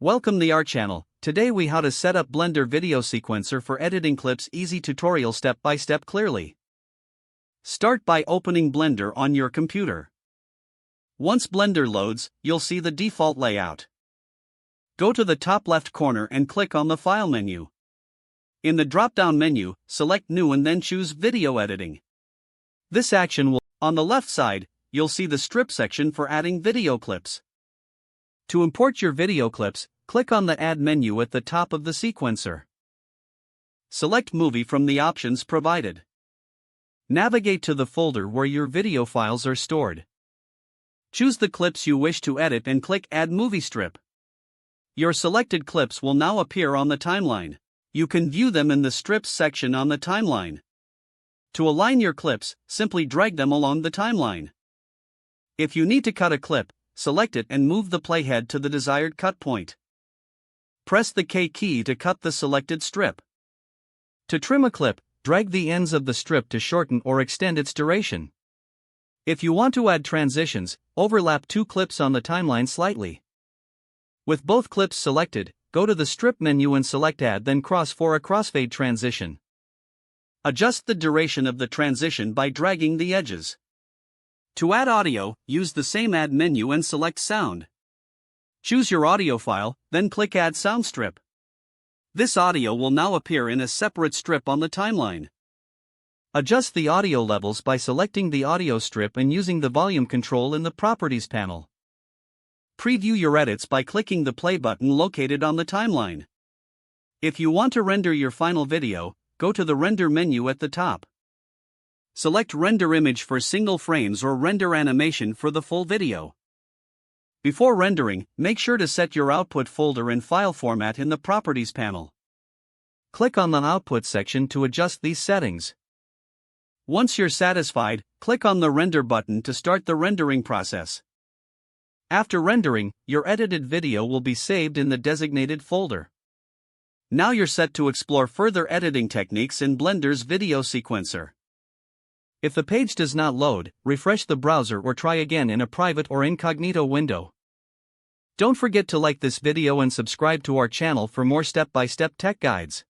Welcome to our channel. Today we how to set up Blender video sequencer for editing clips. Easy tutorial step by step clearly. Start by opening Blender on your computer. Once Blender loads, you'll see the default layout. Go to the top left corner and click on the File menu. In the drop-down menu, select New and then choose Video Editing. This action will, on the left side, you'll see the strip section for adding video clips. To import your video clips, click on the Add menu at the top of the sequencer. Select Movie from the options provided. Navigate to the folder where your video files are stored. Choose the clips you wish to edit and click Add Movie Strip. Your selected clips will now appear on the timeline. You can view them in the Strips section on the timeline. To align your clips, simply drag them along the timeline. If you need to cut a clip, select it and move the playhead to the desired cut point. Press the K key to cut the selected strip. To trim a clip, drag the ends of the strip to shorten or extend its duration. If you want to add transitions, overlap two clips on the timeline slightly. With both clips selected, go to the Strip menu and select Add, then cross for a crossfade transition. Adjust the duration of the transition by dragging the edges. To add audio, use the same Add menu and select Sound. Choose your audio file, then click Add Sound Strip. This audio will now appear in a separate strip on the timeline. Adjust the audio levels by selecting the audio strip and using the volume control in the Properties panel. Preview your edits by clicking the play button located on the timeline. If you want to render your final video, go to the Render menu at the top. Select Render Image for single frames or Render Animation for the full video. Before rendering, make sure to set your output folder and file format in the Properties panel. Click on the Output section to adjust these settings. Once you're satisfied, click on the Render button to start the rendering process. After rendering, your edited video will be saved in the designated folder. Now you're set to explore further editing techniques in Blender's video sequencer. If the page does not load, refresh the browser or try again in a private or incognito window. Don't forget to like this video and subscribe to our channel for more step-by-step tech guides.